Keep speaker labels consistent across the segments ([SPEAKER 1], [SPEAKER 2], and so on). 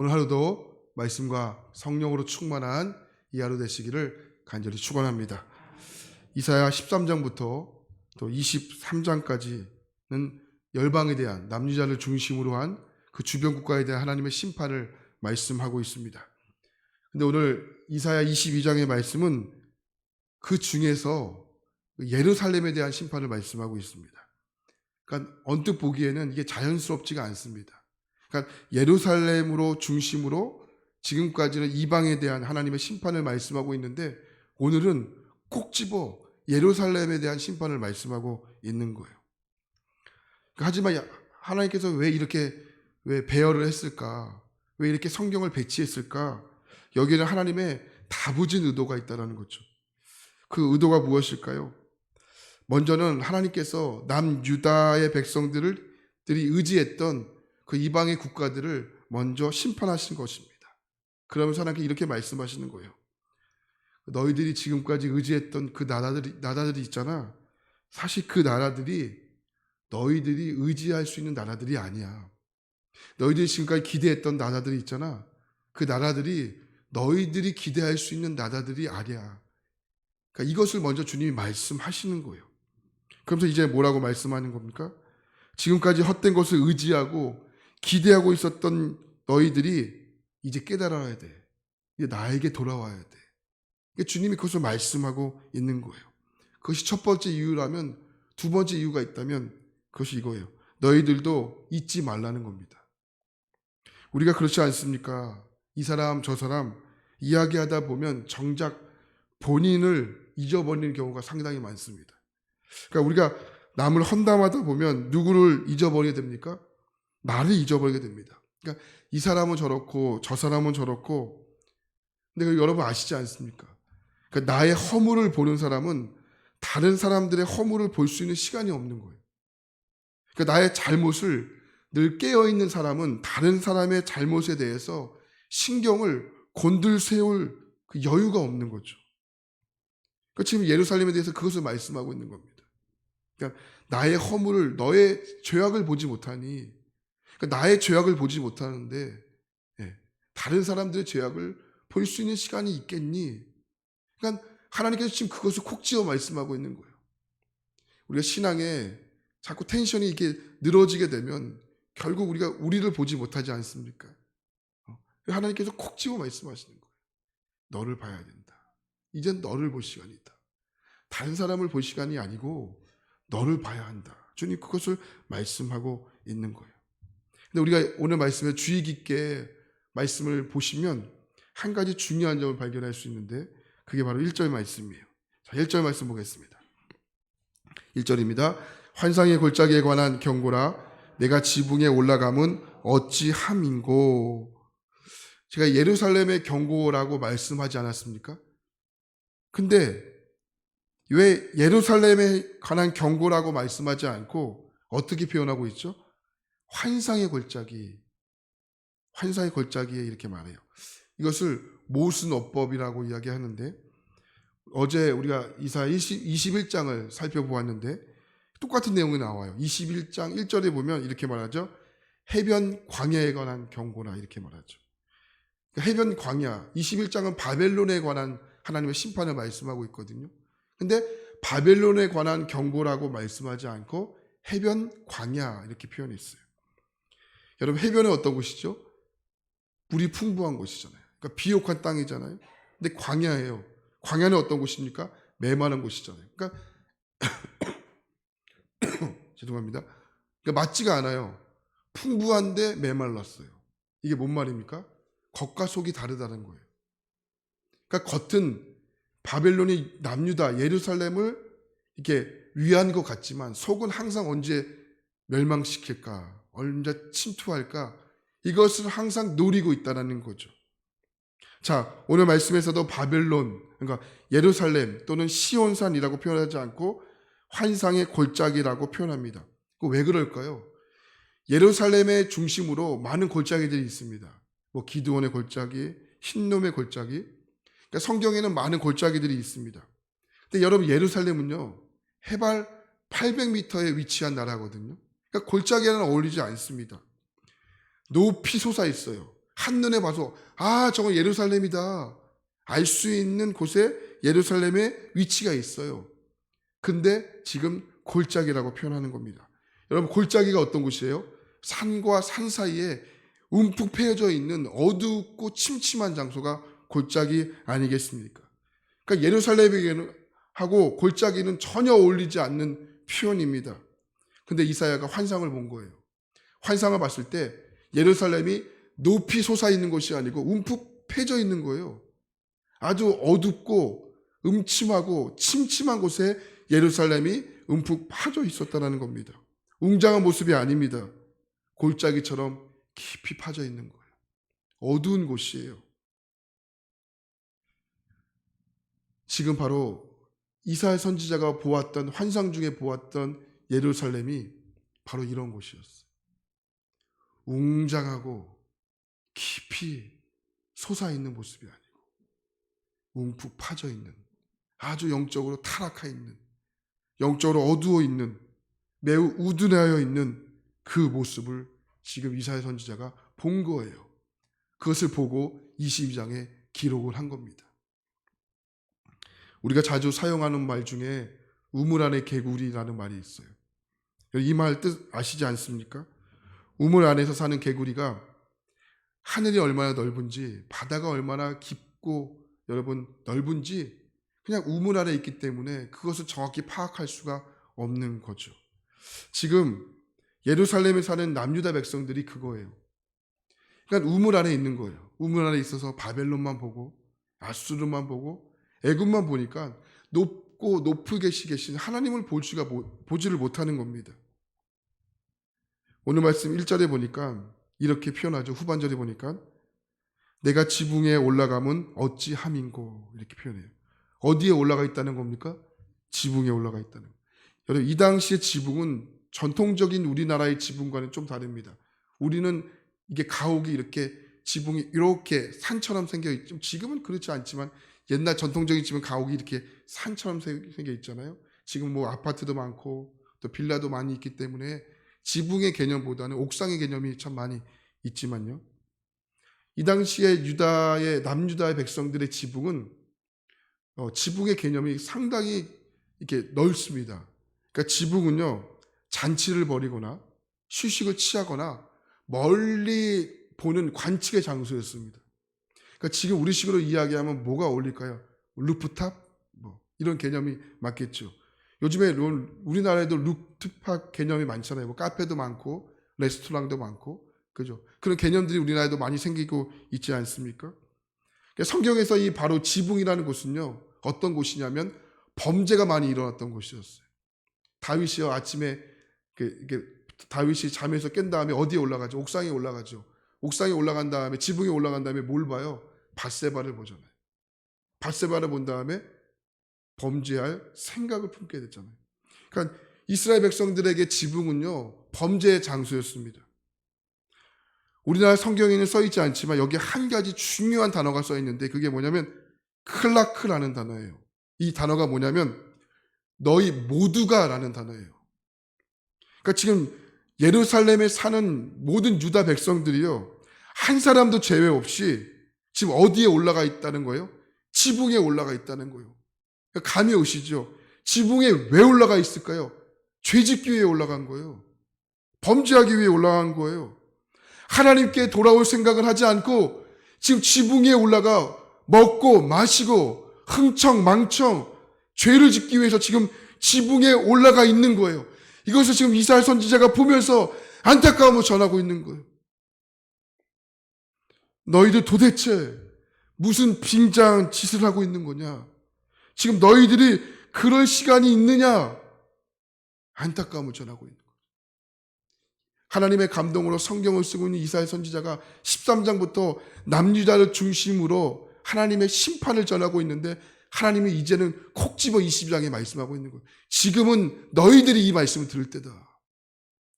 [SPEAKER 1] 오늘 하루도 말씀과 성령으로 충만한 이 하루 되시기를 간절히 축원합니다. 이사야 13장부터 또 23장까지는 열방에 대한 남유다를 중심으로 한 그 주변 국가에 대한 하나님의 심판을 말씀하고 있습니다. 근데 오늘 이사야 22장의 말씀은 그 중에서 예루살렘에 대한 심판을 말씀하고 있습니다. 그러니까 언뜻 보기에는 이게 자연스럽지가 않습니다. 그러니까 예루살렘으로 중심으로 지금까지는 이방에 대한 하나님의 심판을 말씀하고 있는데 오늘은 콕 집어 예루살렘에 대한 심판을 말씀하고 있는 거예요. 하지만 하나님께서 왜 배열을 했을까? 왜 이렇게 성경을 배치했을까? 여기에는 하나님의 다부진 의도가 있다는 거죠. 그 의도가 무엇일까요? 먼저는 하나님께서 남유다의 백성들이 의지했던 그 이방의 국가들을 먼저 심판하신 것입니다. 그러면서 하나님께 이렇게 말씀하시는 거예요. 너희들이 지금까지 의지했던 그 나라들이 있잖아. 사실 그 나라들이 너희들이 의지할 수 있는 나라들이 아니야. 너희들이 지금까지 기대했던 나라들이 있잖아. 그 나라들이 너희들이 기대할 수 있는 나라들이 아니야. 그러니까 이것을 먼저 주님이 말씀하시는 거예요. 그러면서 이제 뭐라고 말씀하는 겁니까? 지금까지 헛된 것을 의지하고 기대하고 있었던 너희들이 이제 깨달아야 돼. 이제 나에게 돌아와야 돼. 주님이 그것을 말씀하고 있는 거예요. 그것이 첫 번째 이유라면, 두 번째 이유가 있다면 그것이 이거예요. 너희들도 잊지 말라는 겁니다. 우리가 그렇지 않습니까? 이 사람 저 사람 이야기하다 보면 정작 본인을 잊어버리는 경우가 상당히 많습니다. 그러니까 우리가 남을 헌담하다 보면 누구를 잊어버리게 됩니까? 나를 잊어버리게 됩니다. 그러니까 이 사람은 저렇고 저 사람은 저렇고, 근데 여러분 아시지 않습니까? 그러니까 나의 허물을 보는 사람은 다른 사람들의 허물을 볼 수 있는 시간이 없는 거예요. 그러니까 나의 잘못을 늘 깨어있는 사람은 다른 사람의 잘못에 대해서 신경을 곤들세울 그 여유가 없는 거죠. 그러니까 지금 예루살렘에 대해서 그것을 말씀하고 있는 겁니다. 그러니까 나의 허물을, 너의 죄악을 보지 못하니, 그러니까 나의 죄악을 보지 못하는데 다른 사람들의 죄악을 볼 수 있는 시간이 있겠니? 그러니까 하나님께서 지금 그것을 콕 지어 말씀하고 있는 거예요. 우리가 신앙에 자꾸 텐션이 이렇게 늘어지게 되면 결국 우리가 우리를 보지 못하지 않습니까? 하나님께서 콕 집어 말씀하시는 거예요. 너를 봐야 된다. 이젠 너를 볼 시간이다. 다른 사람을 볼 시간이 아니고 너를 봐야 한다. 주님 그것을 말씀하고 있는 거예요. 근데 우리가 오늘 말씀에 주의 깊게 말씀을 보시면 한 가지 중요한 점을 발견할 수 있는데 그게 바로 1절 말씀이에요. 자, 1절 말씀 보겠습니다. 1절입니다. 환상의 골짜기에 관한 경고라. 내가 지붕에 올라감은 어찌함인고. 제가 예루살렘의 경고라고 말씀하지 않았습니까? 근데 왜 예루살렘에 관한 경고라고 말씀하지 않고 어떻게 표현하고 있죠? 환상의 골짜기에 이렇게 말해요. 이것을 모순어법이라고 이야기하는데 어제 우리가 이사야 21장을 살펴보았는데 똑같은 내용이 나와요. 21장 1절에 보면 이렇게 말하죠. 해변 광야에 관한 경고라 이렇게 말하죠. 해변 광야, 21장은 바벨론에 관한 하나님의 심판을 말씀하고 있거든요. 근데 바벨론에 관한 경고라고 말씀하지 않고 해변 광야 이렇게 표현했어요. 여러분 해변은 어떤 곳이죠? 물이 풍부한 곳이잖아요. 그러니까 비옥한 땅이잖아요. 근데 광야예요. 광야는 어떤 곳입니까? 메마른 곳이잖아요. 그러니까 죄송합니다. 그러니까 맞지가 않아요. 풍부한데 메말랐어요. 이게 뭔 말입니까? 겉과 속이 다르다는 거예요. 그러니까 겉은 바벨론이 남유다 예루살렘을 이렇게 위한 것 같지만 속은 항상 언제 멸망시킬까, 언제 침투할까, 이것을 항상 노리고 있다는 거죠. 자, 오늘 말씀에서도 바벨론, 그러니까 예루살렘 또는 시온산이라고 표현하지 않고 환상의 골짜기라고 표현합니다. 왜 그럴까요? 예루살렘의 중심으로 많은 골짜기들이 있습니다. 뭐 기드온의 골짜기, 흰놈의 골짜기. 그러니까 성경에는 많은 골짜기들이 있습니다. 근데 여러분 예루살렘은요 해발 800m에 위치한 나라거든요. 그러니까 골짜기와는 어울리지 않습니다. 높이 솟아 있어요. 한눈에 봐서 저건 예루살렘이다 알 수 있는 곳에 예루살렘의 위치가 있어요. 근데 지금 골짜기라고 표현하는 겁니다. 여러분, 골짜기가 어떤 곳이에요? 산과 산 사이에 움푹 패여져 있는 어둡고 침침한 장소가 골짜기 아니겠습니까? 그러니까 예루살렘에게는 하고 골짜기는 전혀 어울리지 않는 표현입니다. 근데 이사야가 환상을 본 거예요. 환상을 봤을 때 예루살렘이 높이 솟아 있는 것이 아니고 움푹 패져 있는 거예요. 아주 어둡고 음침하고 침침한 곳에 예루살렘이 움푹 파져 있었다는 겁니다. 웅장한 모습이 아닙니다. 골짜기처럼 깊이 파져 있는 거예요. 어두운 곳이에요. 지금 바로 이사야 선지자가 보았던 환상 중에 보았던 예루살렘이 바로 이런 곳이었어요. 웅장하고 깊이 솟아있는 모습이 아니고 움푹 파져 있는, 아주 영적으로 타락해 있는, 영적으로 어두워 있는, 매우 우둔하여 있는 그 모습을 지금 이사야 선지자가 본 거예요. 그것을 보고 22장에 기록을 한 겁니다. 우리가 자주 사용하는 말 중에 우물 안에 개구리라는 말이 있어요. 이 말 뜻 아시지 않습니까? 우물 안에서 사는 개구리가 하늘이 얼마나 넓은지, 바다가 얼마나 깊고 여러분 넓은지 그냥 우물 안에 있기 때문에 그것을 정확히 파악할 수가 없는 거죠. 지금 예루살렘에 사는 남유다 백성들이 그거예요. 그러니까 우물 안에 있는 거예요. 우물 안에 있어서 바벨론만 보고 아수르만 보고 애굽만 보니까 높고 높게 계신 하나님을 보지를 못하는 겁니다. 오늘 말씀 1절에 보니까 이렇게 표현하죠. 후반절에 보니까 내가 지붕에 올라가면 어찌함인고 이렇게 표현해요. 어디에 올라가 있다는 겁니까? 지붕에 올라가 있다는 거예요. 여러분, 이 당시의 지붕은 전통적인 우리나라의 지붕과는 좀 다릅니다. 우리는 이게 가옥이 이렇게 지붕이 이렇게 산처럼 생겨 있죠. 지금은 그렇지 않지만 옛날 전통적인 집은 가옥이 이렇게 산처럼 생겨 있잖아요. 지금 뭐 아파트도 많고 또 빌라도 많이 있기 때문에 지붕의 개념보다는 옥상의 개념이 참 많이 있지만요. 이 당시에 남유다의 백성들의 지붕은 지붕의 개념이 상당히 이렇게 넓습니다. 그러니까 지붕은요, 잔치를 벌이거나 휴식을 취하거나 멀리 보는 관측의 장소였습니다. 그러니까 지금 우리식으로 이야기하면 뭐가 어울릴까요? 루프탑? 이런 개념이 맞겠죠. 요즘에 우리나라에도 루프탑 개념이 많잖아요. 뭐 카페도 많고 레스토랑도 많고 그죠? 그런 개념들이 우리나라에도 많이 생기고 있지 않습니까? 그러니까 성경에서 이 바로 지붕이라는 곳은요, 어떤 곳이냐면 범죄가 많이 일어났던 곳이었어요. 다윗이요, 아침에 다윗이 잠에서 깬 다음에 어디에 올라가죠? 옥상에 올라가죠. 옥상에 올라간 다음에 지붕에 올라간 다음에 뭘 봐요? 밧세바를 보잖아요. 밧세바를 본 다음에 범죄할 생각을 품게 됐잖아요. 그러니까 이스라엘 백성들에게 지붕은요, 범죄의 장소였습니다. 우리나라 성경에는 써 있지 않지만 여기 한 가지 중요한 단어가 써 있는데 그게 뭐냐면 클라크라는 단어예요. 이 단어가 뭐냐면 너희 모두가 라는 단어예요. 그러니까 지금 예루살렘에 사는 모든 유다 백성들이요, 한 사람도 제외 없이 지금 어디에 올라가 있다는 거예요? 지붕에 올라가 있다는 거예요. 그러니까 감이 오시죠? 지붕에 왜 올라가 있을까요? 죄짓기 위해 올라간 거예요. 범죄하기 위해 올라간 거예요. 하나님께 돌아올 생각을 하지 않고 지금 지붕에 올라가 먹고 마시고 흥청망청 죄를 짓기 위해서 지금 지붕에 올라가 있는 거예요. 이것을 지금 이사야 선지자가 보면서 안타까움을 전하고 있는 거예요. 너희들 도대체 무슨 빙장 짓을 하고 있는 거냐? 지금 너희들이 그럴 시간이 있느냐? 안타까움을 전하고 있는 거예요. 하나님의 감동으로 성경을 쓰고 있는 이사야 선지자가 13장부터 남유다를 중심으로 하나님의 심판을 전하고 있는데 하나님이 이제는 콕 집어 22장에 말씀하고 있는 거예요. 지금은 너희들이 이 말씀을 들을 때다.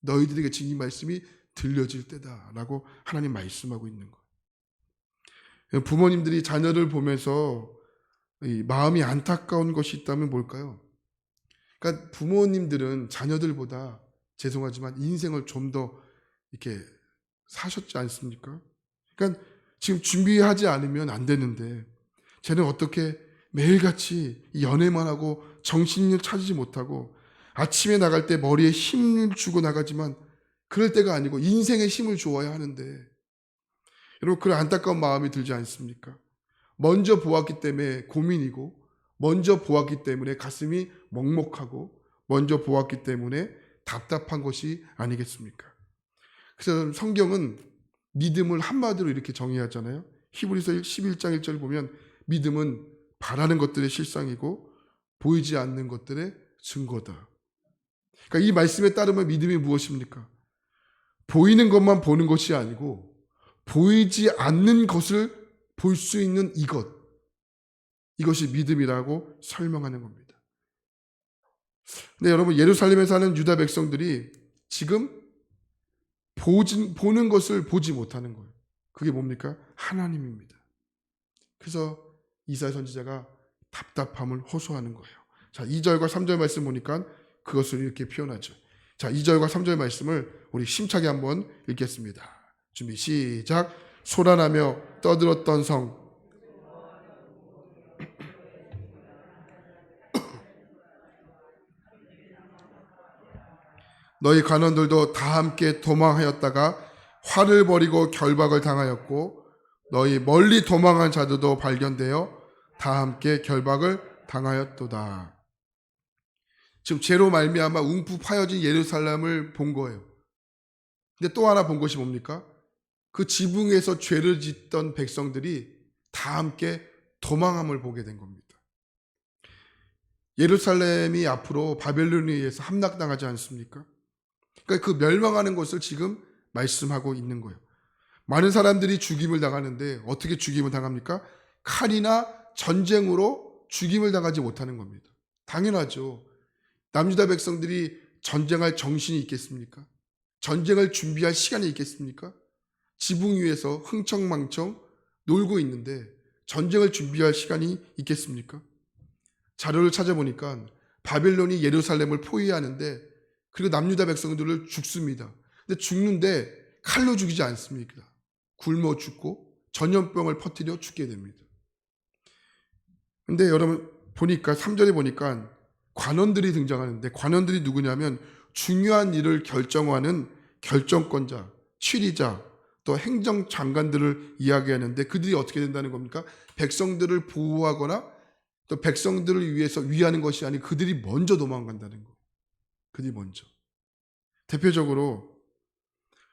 [SPEAKER 1] 너희들에게 지금 이 말씀이 들려질 때다라고 하나님 말씀하고 있는 거예요. 부모님들이 자녀를 보면서 마음이 안타까운 것이 있다면 뭘까요? 그러니까 부모님들은 자녀들보다 죄송하지만 인생을 좀 더 이렇게 사셨지 않습니까? 그러니까 지금 준비하지 않으면 안 되는데 쟤는 어떻게 매일같이 연애만 하고 정신을 차리지 못하고 아침에 나갈 때 머리에 힘을 주고 나가지만 그럴 때가 아니고 인생의 힘을 주어야 하는데, 여러분 그런 안타까운 마음이 들지 않습니까? 먼저 보았기 때문에 고민이고, 먼저 보았기 때문에 가슴이 먹먹하고, 먼저 보았기 때문에 답답한 것이 아니겠습니까? 그래서 성경은 믿음을 한마디로 이렇게 정의하잖아요. 히브리서 11장 1절 보면 믿음은 바라는 것들의 실상이고 보이지 않는 것들의 증거다. 그러니까 이 말씀에 따르면 믿음이 무엇입니까? 보이는 것만 보는 것이 아니고 보이지 않는 것을 볼 수 있는 이것이 믿음이라고 설명하는 겁니다. 근데 여러분, 예루살렘에 사는 유다 백성들이 지금 보는 것을 보지 못하는 거예요. 그게 뭡니까? 하나님입니다. 그래서 이사야 선지자가 답답함을 호소하는 거예요. 자, 2절과 3절 말씀 보니까 그것을 이렇게 표현하죠. 자, 2절과 3절 말씀을 우리 심차게 한번 읽겠습니다. 준비 시작. 소란하며 떠들었던 성, 너희 관원들도 다 함께 도망하였다가 화를 벌이고 결박을 당하였고, 너희 멀리 도망한 자들도 발견되어 다 함께 결박을 당하였도다. 지금 죄로 말미암아 움푹 파여진 예루살렘을 본 거예요. 근데 또 하나 본 것이 뭡니까? 그 지붕에서 죄를 짓던 백성들이 다 함께 도망함을 보게 된 겁니다. 예루살렘이 앞으로 바벨론에 의해서 함락당하지 않습니까? 그러니까 그 멸망하는 것을 지금 말씀하고 있는 거예요. 많은 사람들이 죽임을 당하는데 어떻게 죽임을 당합니까? 칼이나 전쟁으로 죽임을 당하지 못하는 겁니다. 당연하죠. 남유다 백성들이 전쟁할 정신이 있겠습니까? 전쟁을 준비할 시간이 있겠습니까? 지붕 위에서 흥청망청 놀고 있는데 전쟁을 준비할 시간이 있겠습니까? 자료를 찾아보니까 바벨론이 예루살렘을 포위하는데, 그리고 남유다 백성들을 죽습니다. 근데 죽는데 칼로 죽이지 않습니다. 굶어 죽고 전염병을 퍼뜨려 죽게 됩니다. 근데 여러분 보니까 3절에 보니까 관원들이 등장하는데, 관원들이 누구냐면 중요한 일을 결정하는 결정권자, 치리자, 또 행정장관들을 이야기하는데, 그들이 어떻게 된다는 겁니까? 백성들을 보호하거나 또 백성들을 위해서 위하는 것이 아니고 그들이 먼저 도망간다는 거. 그들이 먼저. 대표적으로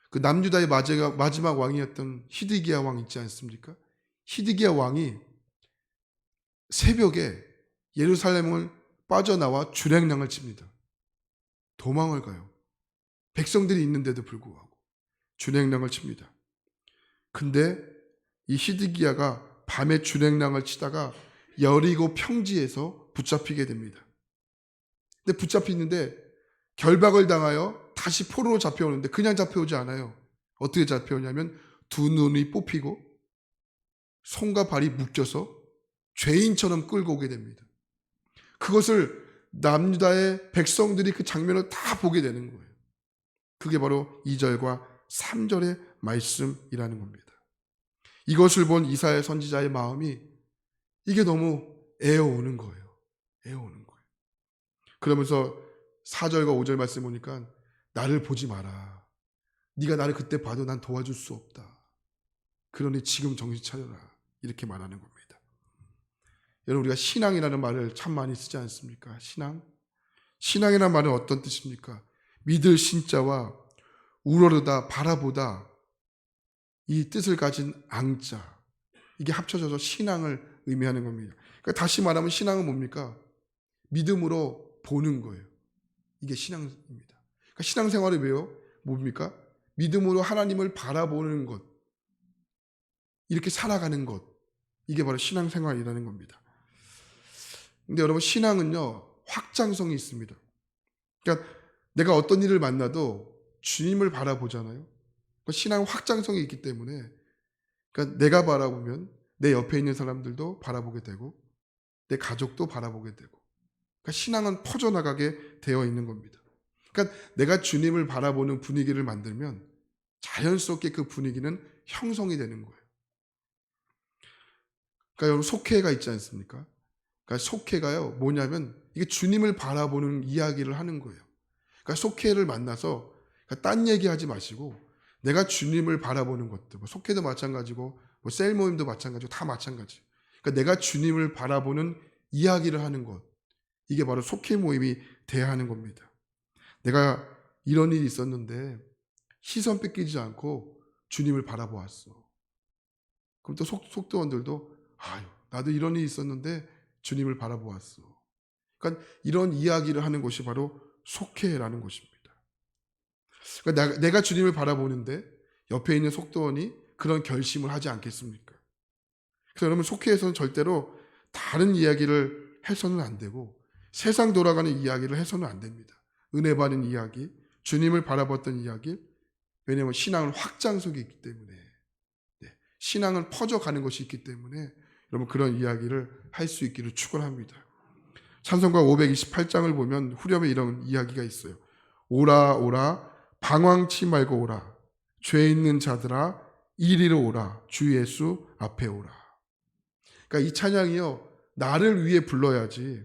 [SPEAKER 1] 그 남유다의 마지막 왕이었던 히드기야 왕 있지 않습니까? 히드기야 왕이 새벽에 예루살렘을 빠져나와 주랭랑을 칩니다. 도망을 가요. 백성들이 있는데도 불구하고 주랭랑을 칩니다. 근데 이 히드기야가 밤에 주랭랑을 치다가 여리고 평지에서 붙잡히게 됩니다. 근데 붙잡히는데 결박을 당하여 다시 포로로 잡혀오는데 그냥 잡혀오지 않아요. 어떻게 잡혀오냐면 두 눈이 뽑히고 손과 발이 묶여서 죄인처럼 끌고 오게 됩니다. 그것을 남유다의 백성들이 그 장면을 다 보게 되는 거예요. 그게 바로 2절과 3절의 말씀이라는 겁니다. 이것을 본 이사야 선지자의 마음이 이게 너무 애어오는 거예요. 애어오는 거예요. 그러면서 4절과 5절 말씀 보니까 나를 보지 마라. 네가 나를 그때 봐도 난 도와줄 수 없다. 그러니 지금 정신 차려라. 이렇게 말하는 겁니다. 여러분, 우리가 신앙이라는 말을 참 많이 쓰지 않습니까? 신앙이라는 말은 어떤 뜻입니까? 믿을 신자와 우러르다, 바라보다, 이 뜻을 가진 앙자, 이게 합쳐져서 신앙을 의미하는 겁니다. 그러니까 다시 말하면 신앙은 뭡니까? 믿음으로 보는 거예요. 이게 신앙입니다. 그러니까 신앙생활이 왜요? 뭡니까? 믿음으로 하나님을 바라보는 것, 이렇게 살아가는 것, 이게 바로 신앙생활이라는 겁니다. 근데 여러분, 신앙은요 확장성이 있습니다. 그러니까 내가 어떤 일을 만나도 주님을 바라보잖아요. 그러니까 신앙 확장성이 있기 때문에, 그러니까 내가 바라보면 내 옆에 있는 사람들도 바라보게 되고 내 가족도 바라보게 되고, 그러니까 신앙은 퍼져나가게 되어 있는 겁니다. 그러니까 내가 주님을 바라보는 분위기를 만들면 자연스럽게 그 분위기는 형성이 되는 거예요. 그러니까 여러분 속회가 있지 않습니까? 그러니까 속회가요 뭐냐면 이게 주님을 바라보는 이야기를 하는 거예요. 그러니까 속회를 만나서 그러니까 딴 얘기하지 마시고 내가 주님을 바라보는 것들, 뭐 속회도 마찬가지고 뭐 셀 모임도 마찬가지고 다 마찬가지. 그러니까 내가 주님을 바라보는 이야기를 하는 것, 이게 바로 속회 모임이 돼야 하는 겁니다. 내가 이런 일이 있었는데 시선 뺏기지 않고 주님을 바라보았어. 그럼 또 속도원들도 아유 나도 이런 일이 있었는데 주님을 바라보았어. 그러니까 이런 이야기를 하는 것이 바로 속회라는 것입니다. 그러니까 내가 주님을 바라보는데 옆에 있는 속도원이 그런 결심을 하지 않겠습니까? 그래서 여러분 속회에서는 절대로 다른 이야기를 해서는 안 되고 세상 돌아가는 이야기를 해서는 안 됩니다. 은혜 받은 이야기, 주님을 바라봤던 이야기, 왜냐하면 신앙은 확장속이 있기 때문에 신앙은 퍼져가는 것이 있기 때문에 여러분 그런 이야기를 할 수 있기를 축원합니다. 찬송가 528장을 보면 후렴에 이런 이야기가 있어요. 오라 오라 방황치 말고 오라 죄 있는 자들아 이리로 오라 주 예수 앞에 오라. 그러니까 이 찬양이요 나를 위해 불러야지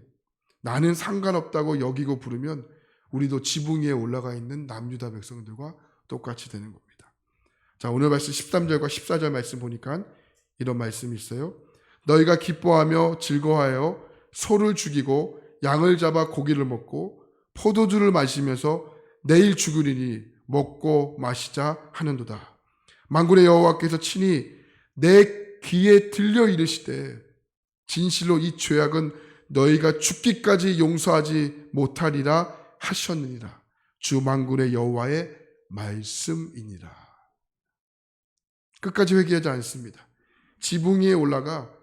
[SPEAKER 1] 나는 상관없다고 여기고 부르면 우리도 지붕 위에 올라가 있는 남유다 백성들과 똑같이 되는 겁니다. 자, 오늘 말씀 13절과 14절 말씀 보니까 이런 말씀이 있어요. 너희가 기뻐하며 즐거워하여 소를 죽이고 양을 잡아 고기를 먹고 포도주를 마시면서 내일 죽으리니 먹고 마시자 하는도다. 만군의 여호와께서 친히 내 귀에 들려 이르시되 진실로 이 죄악은 너희가 죽기까지 용서하지 못하리라 하셨느니라. 주 만군의 여호와의 말씀이니라. 끝까지 회개하지 않습니다. 지붕 위에 올라가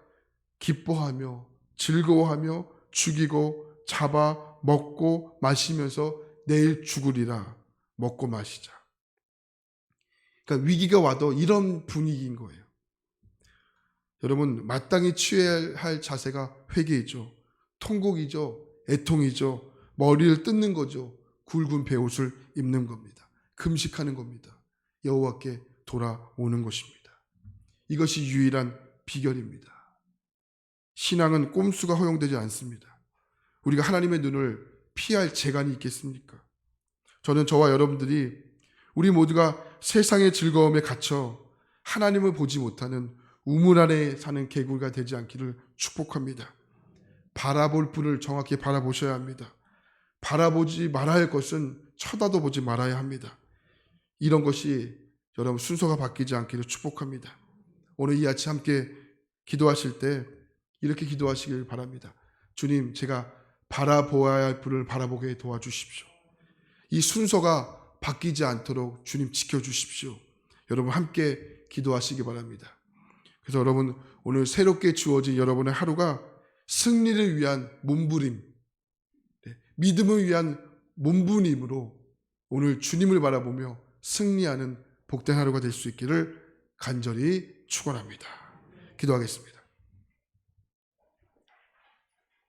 [SPEAKER 1] 기뻐하며 즐거워하며 죽이고 잡아 먹고 마시면서 내일 죽으리라. 먹고 마시자. 그러니까 위기가 와도 이런 분위기인 거예요. 여러분 마땅히 취해야 할 자세가 회개이죠. 통곡이죠. 애통이죠. 머리를 뜯는 거죠. 굵은 베옷을 입는 겁니다. 금식하는 겁니다. 여호와께 돌아오는 것입니다. 이것이 유일한 비결입니다. 신앙은 꼼수가 허용되지 않습니다. 우리가 하나님의 눈을 피할 재간이 있겠습니까? 저는 저와 여러분들이 우리 모두가 세상의 즐거움에 갇혀 하나님을 보지 못하는 우물 안에 사는 개구리가 되지 않기를 축복합니다. 바라볼 분을 정확히 바라보셔야 합니다. 바라보지 말아야 할 것은 쳐다도 보지 말아야 합니다. 이런 것이 여러분 순서가 바뀌지 않기를 축복합니다. 오늘 이 아침 함께 기도하실 때 이렇게 기도하시길 바랍니다. 주님, 제가 바라보아야 할 분을 바라보게 도와주십시오. 이 순서가 바뀌지 않도록 주님 지켜주십시오. 여러분 함께 기도하시기 바랍니다. 그래서 여러분 오늘 새롭게 주어진 여러분의 하루가 승리를 위한 몸부림, 믿음을 위한 몸부림으로 오늘 주님을 바라보며 승리하는 복된 하루가 될 수 있기를 간절히 축원합니다. 기도하겠습니다.